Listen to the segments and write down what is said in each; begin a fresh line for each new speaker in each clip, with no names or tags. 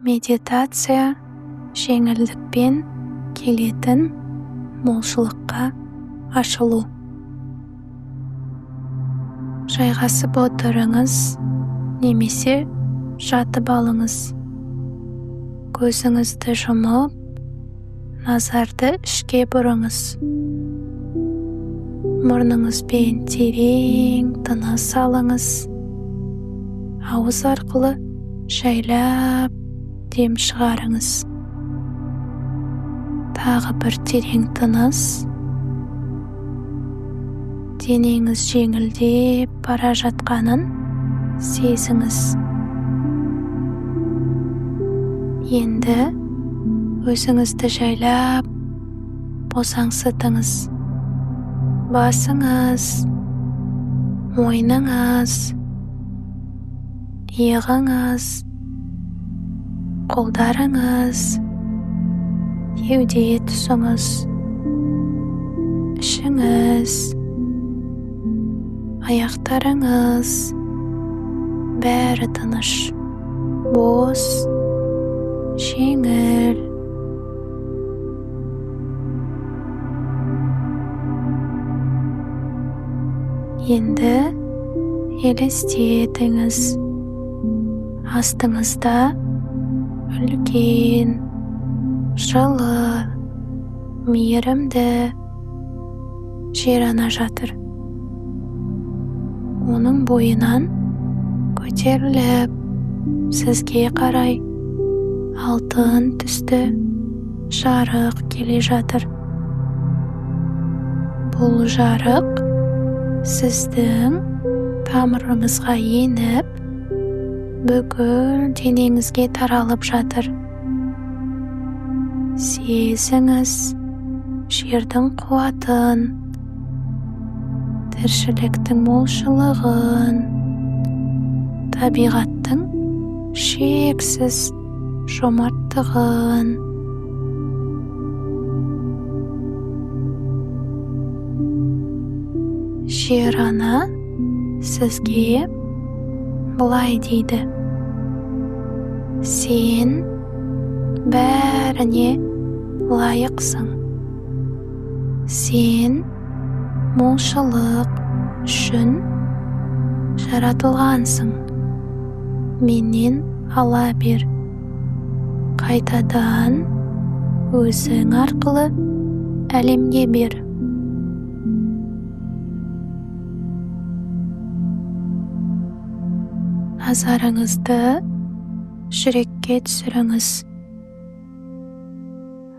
Медитация жеңілдікпен келетін молшылыққа ашылу. Жайғасып отырыңыз немесе жатып алыңыз. Көзіңізді жұмып, назарды ішке бұрыңыз. Мұрныңызбен терең тыныс алыңыз. Ауыз арқылы жайлап дем шығарыңыз. Тағы бір терең тыныс. Денеңіз жеңілдеп бара жатқанын сезіңіз. Енді өзіңізді жайлап босаңсытыңыз. Басыңыз, мойныңыз, иығыңыз, қолдарыңыз, кеуде тұсыңыз, ішіңіз, аяқтарыңыз, бәрі тыныш, бос, жеңіл. Енді елестетіңіз. Астыңызда үлкен, жылы, мейірімді жер ана жатыр. Оның бойынан көтеріліп, сізге қарай алтын түсті жарық келе жатыр. Бұл жарық сіздің тамырыңызға еніп, бүкіл денеңізге таралып жатыр. Сезіңіз жердің қуатын, тіршіліктің молшылығын, табиғаттың шексіз жомарттығын. Жер ана сізге былай дейді: сен бәріне лайықсың. Сен молшылық үшін жаратылғансың. Менен ала бер. Қайтадан өзің арқылы әлемге бер. Назарыңызды жүрекке түсіріңіз.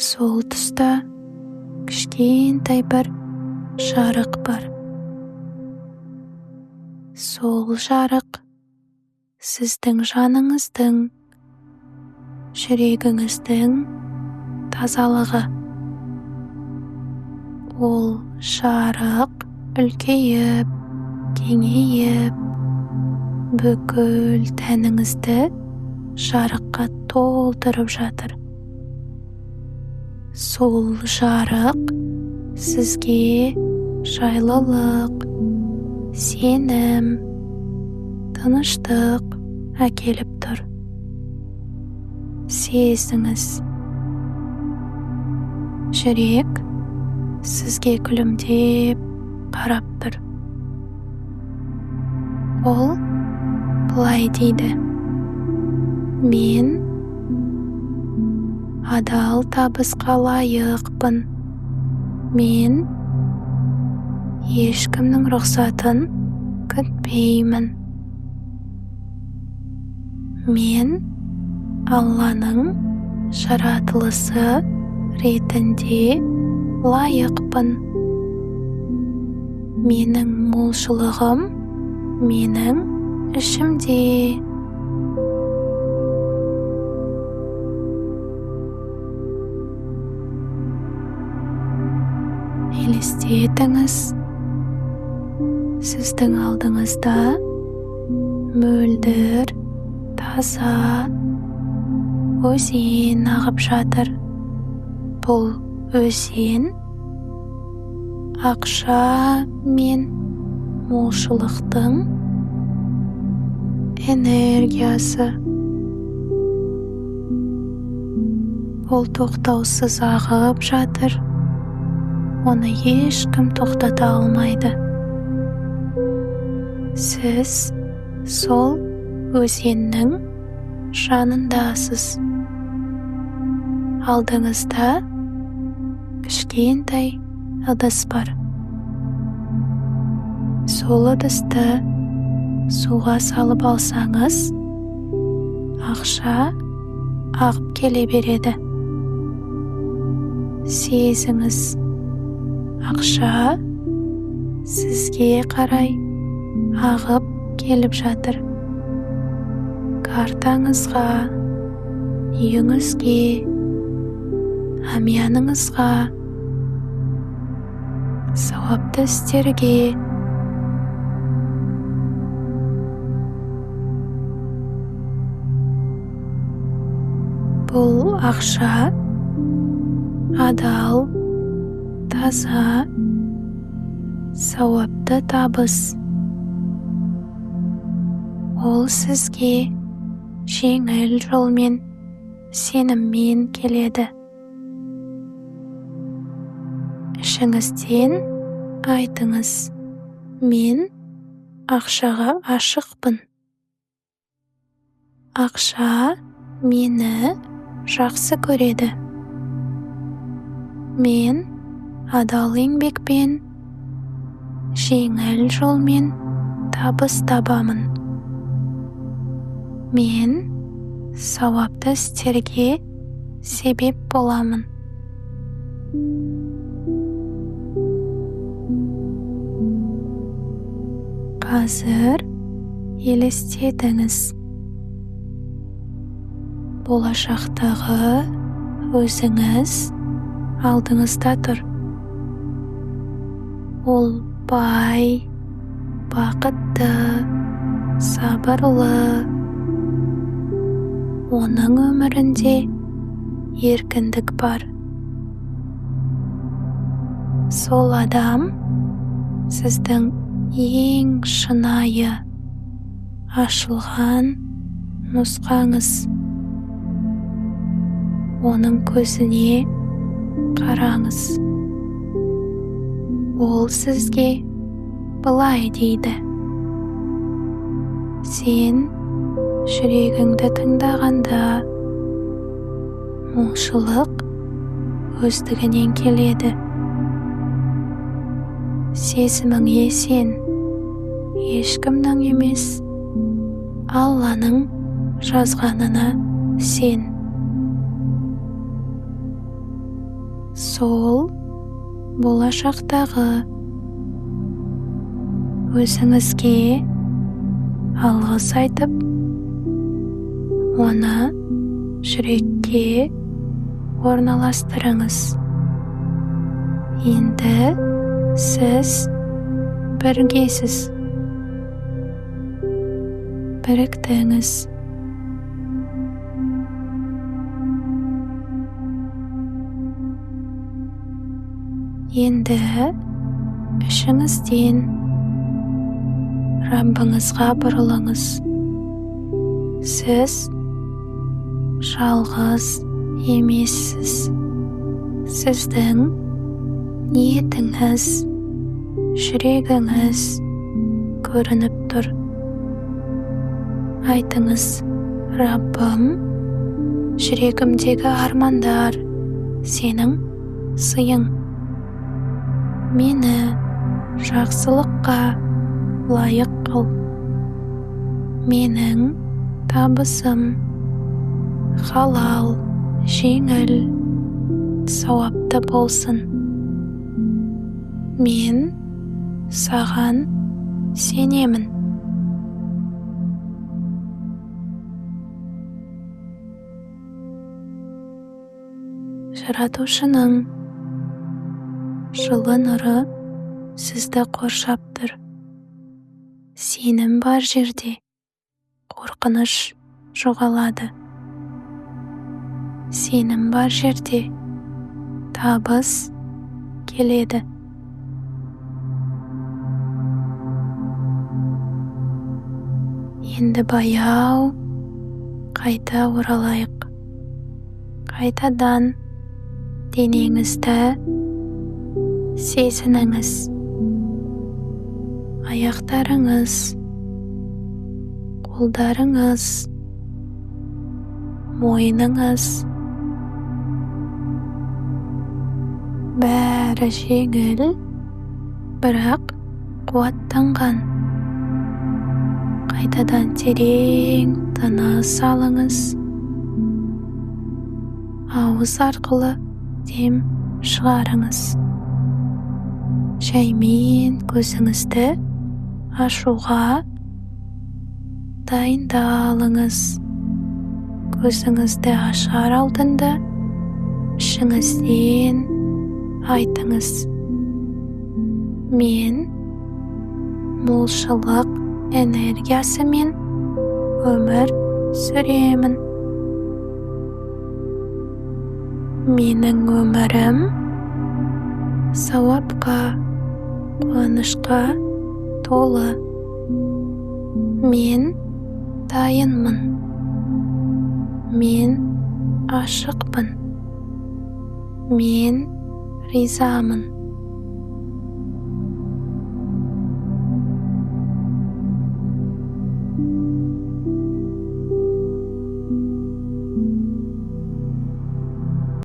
Сол тұста кішкентай бір жарық бар. Сол жарық сіздің жаныңыздың, жүрегіңіздің тазалығы. Ол жарық үлкейіп, кеңейіп, бүкіл тәніңізді жарыққа толтырып жатыр. Сол жарық сізге жайлылық, сенім, тыныштық әкеліп тұр. Сезіңіз. Жүрек сізге күлімдеп қарап тұр. Ол былай дейді: мен адал табысқа лайықпын. Мен ешкімнің рұқсатын күтпеймін. Мен Алланың жаратылысы ретінде лайықпын. Менің молшылығым менің ішімде. Елестетіңіз. Сіздің алдыңызда мөлдір, таза өзен ағып жатыр. Бұл өзен ақша мен молшылықтың энергиясы. Ол тоқтаусыз ағып жатыр. Оны ешкім тоқтата алмайды. Сіз сол өзеннің жанындасыз. Алдыңызда кішкентай ыдыс бар. Сол ыдысты суға салып алсаңыз, ақша ағып келе береді. Сезіңіз, ақша сізге қарай ағып келіп жатыр. Картаңызға, үйіңізге, әмияныңызға, сауапты істерге. Бұл ақша адал, таза, сауапты табыс. Ол сізге жеңіл жолмен, сеніммен келеді. Ішіңізден айтыңыз, мен ақшаға ашықпын. Ақша мені жақсы көреді. Мен адал еңбекпен, жеңіл жолмен табыс табамын. Мен сауапты істерге себеп боламын. Қазір елестетіңіз. Болашақтағы өзіңіз алдыңызда тұр. Ол бай, бақытты, сабырлы. Оның өмірінде еркіндік бар. Сол адам сіздің ең шынайы, ашылған нұсқаңыз. Оның көзіне қараңыз. Ол сізге былай дейді: сен жүрегіңді тыңдағанда, мұңшылық өздігінен келеді. Сезімің есен, ешкімнің емес, Алланың жазғанына сен. Сол болашақтағы өзіңізге алғыс айтып, оны жүрекке орналастырыңыз. Енді сіз біргесіз. Біріктіңіз. Енді ішіңізден Раббыңызға бұрылыңыз. Сіз жалғыз емессіз. Сіздің ниетіңіз, жүрегіңіз көрініп тұр. Айтыңыз: Раббым, жүрегімдегі армандар сенің сыйың. Мені жақсылыққа лайық қыл. Менің табысым халал, жеңіл, сауапты болсын. Мен саған сенемін. Жаратушының жылы нұры сізді қоршап тұр. Сенім бар жерде қорқыныш жоғалады. Сенім бар жерде табыс келеді. Енді баяу қайта оралайық. Қайтадан денеңізді сезініңіз. Аяқтарыңыз, қолдарыңыз, мойныңыз бәрі жеңіл, бірақ қуаттанған. Қайтадан терең тыныс алыңыз. Ауыз арқылы дем шығарыңыз. Жаймен көзіңізді ашуға дайындалыңыз. Көзіңізді ашар алдында ішіңізден айтыңыз: мен молшылық энергиясымен өмір сүремін. Менің өмірім сауапқа, қуанышқа толы. Мен дайынмын. Мен ашықпын. Мен ризамын.